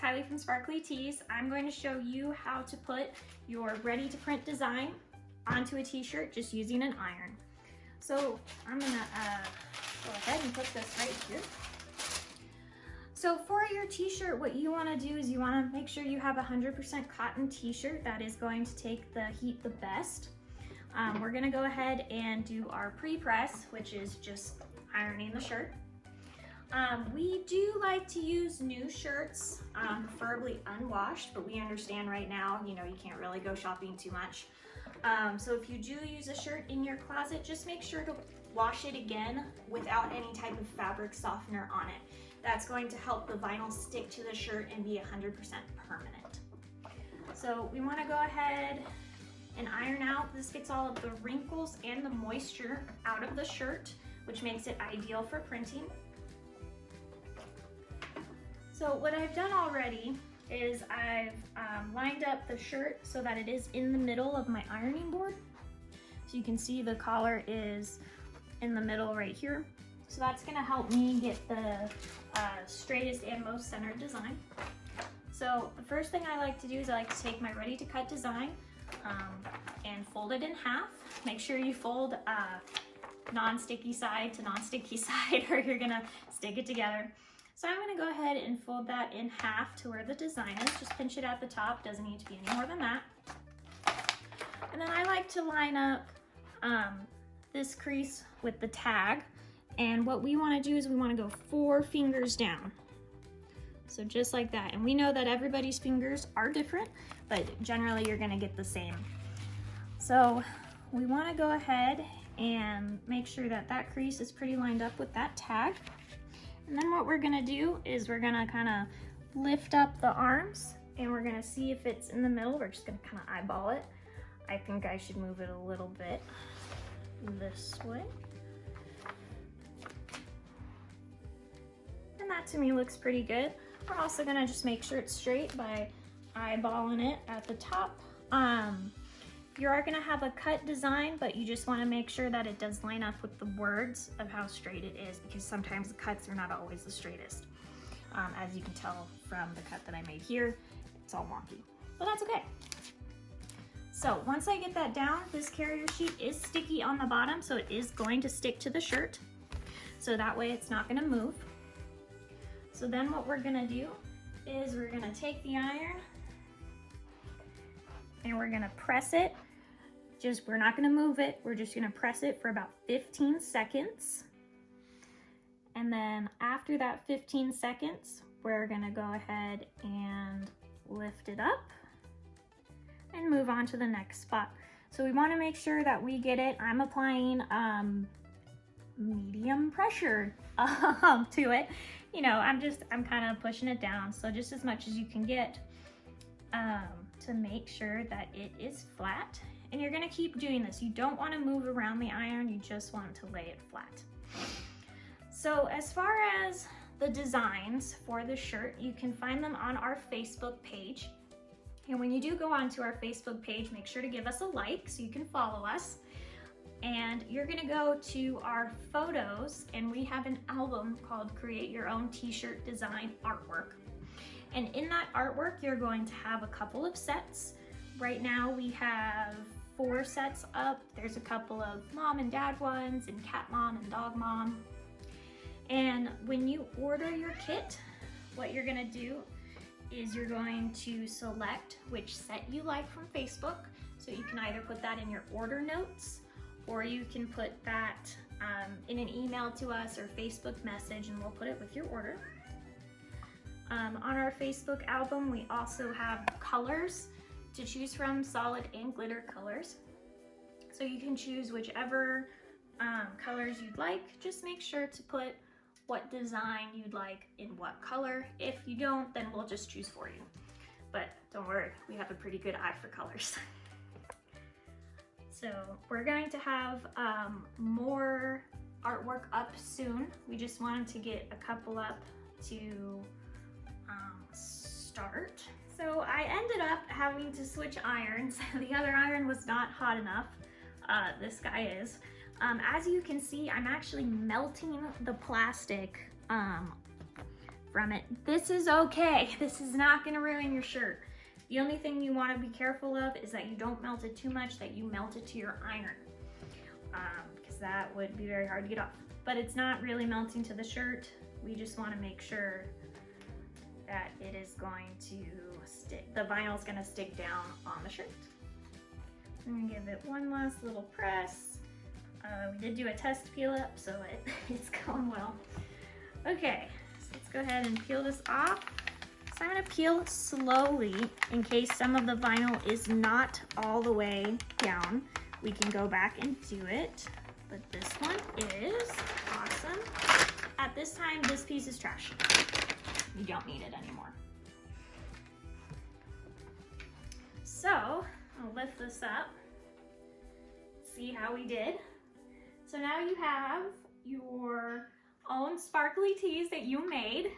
Kylie from Sparkly Tees. I'm going to show you how to put your ready to print design onto a t-shirt just using an iron. So I'm gonna go ahead and put this right here. So for your t-shirt, what you wanna do is you wanna make sure you have 100% cotton t-shirt that is going to take the heat the best. We're gonna go ahead and do our pre-press, which is just ironing the shirt. We do like to use new shirts, preferably unwashed, but we understand right now, you can't really go shopping too much. So if you do use a shirt in your closet, just make sure to wash it again without any type of fabric softener on it. That's going to help the vinyl stick to the shirt and be 100% permanent. So we want to go ahead and iron out. This gets all of the wrinkles and the moisture out of the shirt, which makes it ideal for printing. So what I've done already is I've lined up the shirt so that it is in the middle of my ironing board. So you can see the collar is in the middle right here. So that's gonna help me get the straightest and most centered design. So the first thing I like to do is I like to take my ready to cut design and fold it in half. Make sure you fold non-sticky side to non-sticky side or you're gonna stick it together. So I'm gonna go ahead and fold that in half to where the design is. Just pinch it at the top, doesn't need to be any more than that. And then I like to line up this crease with the tag. And what we wanna do is we wanna go 4 fingers down. So just like that. And we know that everybody's fingers are different, but generally you're gonna get the same. So we wanna go ahead and make sure that that crease is pretty lined up with that tag. And then what we're gonna do is we're gonna kinda lift up the arms and we're gonna see if it's in the middle. We're just gonna kinda eyeball it. I think I should move it a little bit this way. And that to me looks pretty good. We're also gonna just make sure it's straight by eyeballing it at the top. You are gonna have a cut design, but you just wanna make sure that it does line up with the words of how straight it is, because sometimes the cuts are not always the straightest. As you can tell from the cut that I made here, it's all wonky, but that's okay. So once I get that down, this carrier sheet is sticky on the bottom, so it is going to stick to the shirt. So that way it's not gonna move. So then what we're gonna do is we're gonna take the iron and we're gonna press it. We're not gonna move it, we're just gonna press it for about 15 seconds. And then after that 15 seconds, we're gonna go ahead and lift it up and move on to the next spot. So we wanna make sure that we get it. I'm applying medium pressure to it. I'm kind of pushing it down. So just as much as you can get to make sure that it is flat. And you're gonna keep doing this. You don't wanna move around the iron, you just want to lay it flat. So as far as the designs for the shirt, you can find them on our Facebook page. And when you do go onto our Facebook page, make sure to give us a like so you can follow us. And you're gonna go to our photos, and we have an album called Create Your Own T-Shirt Design Artwork. And in that artwork, you're going to have a couple of sets. Right now we have 4 sets up. There's a couple of mom and dad ones and cat mom and dog mom. And when you order your kit, what you're gonna do is you're going to select which set you like from Facebook. So you can either put that in your order notes, or you can put that in an email to us or Facebook message, and we'll put it with your order. On our Facebook album, we also have colors to choose from, solid and glitter colors. So you can choose whichever colors you'd like. Just make sure to put what design you'd like in what color. If you don't, then we'll just choose for you. But don't worry, we have a pretty good eye for colors. So we're going to have more artwork up soon. We just wanted to get a couple up to start. So I ended up having to switch irons. The other iron was not hot enough. This guy is. As you can see, I'm actually melting the plastic from it. This is okay. This is not gonna ruin your shirt. The only thing you wanna be careful of is that you don't melt it too much, that you melt it to your iron, because that would be very hard to get off. But it's not really melting to the shirt. We just wanna make sure that it is going to stick, the vinyl is gonna stick down on the shirt. I'm gonna give it one last little press. We did do a test peel up, so it's going well. Okay, so let's go ahead and peel this off. So I'm gonna peel slowly in case some of the vinyl is not all the way down. We can go back and do it, but this one is awesome. At this time, this piece is trash. You don't need it anymore. So I'll lift this up, see how we did. So now you have your own sparkly tees that you made.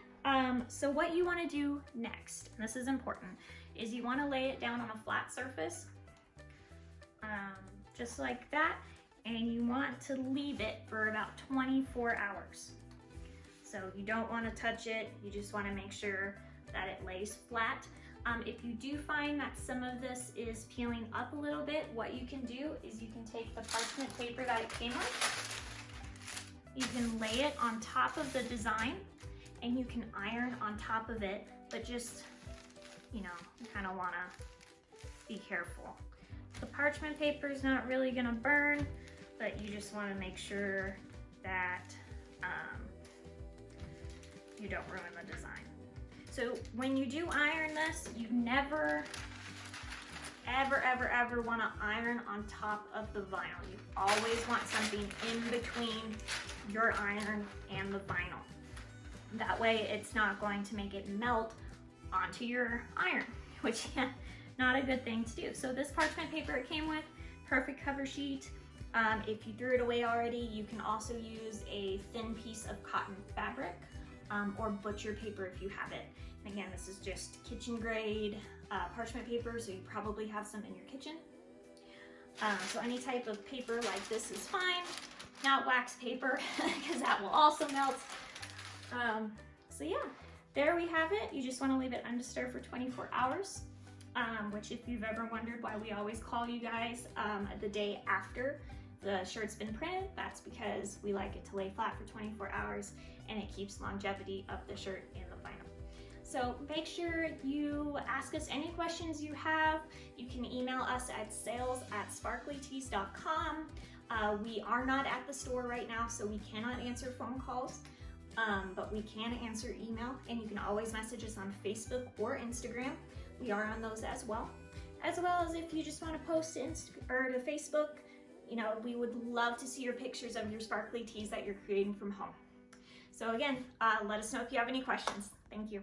So what you want to do next, and this is important, is you want to lay it down on a flat surface, just like that, and you want to leave it for about 24 hours. So you don't want to touch it, you just want to make sure that it lays flat. If you do find that some of this is peeling up a little bit, what you can do is you can take the parchment paper that it came with, you can lay it on top of the design, and you can iron on top of it, but just, you know, you kind of want to be careful. The parchment paper is not really going to burn, but you just want to make sure that you don't ruin the design. So when you do iron this, you never, ever want to iron on top of the vinyl. You always want something in between your iron and the vinyl. That way it's not going to make it melt onto your iron, which not a good thing to do. So this parchment paper it came with, perfect cover sheet. If you threw it away already, you can also use a thin piece of cotton fabric or butcher paper if you have it. And again, this is just kitchen grade parchment paper, so you probably have some in your kitchen. So any type of paper like this is fine, not wax paper, because that will also melt. So yeah, there we have it. You just want to leave it undisturbed for 24 hours, which if you've ever wondered why we always call you guys the day after the shirt's been printed, that's because we like it to lay flat for 24 hours and it keeps longevity of the shirt in the vinyl. So make sure you ask us any questions you have. You can email us at sales@sparklytees.com. We are not at the store right now, so we cannot answer phone calls, but we can answer email, and you can always message us on Facebook or Instagram. We are on those as well as if you just want to post to Facebook. You know, we would love to see your pictures of your sparkly tees that you're creating from home. So again, let us know if you have any questions. Thank you.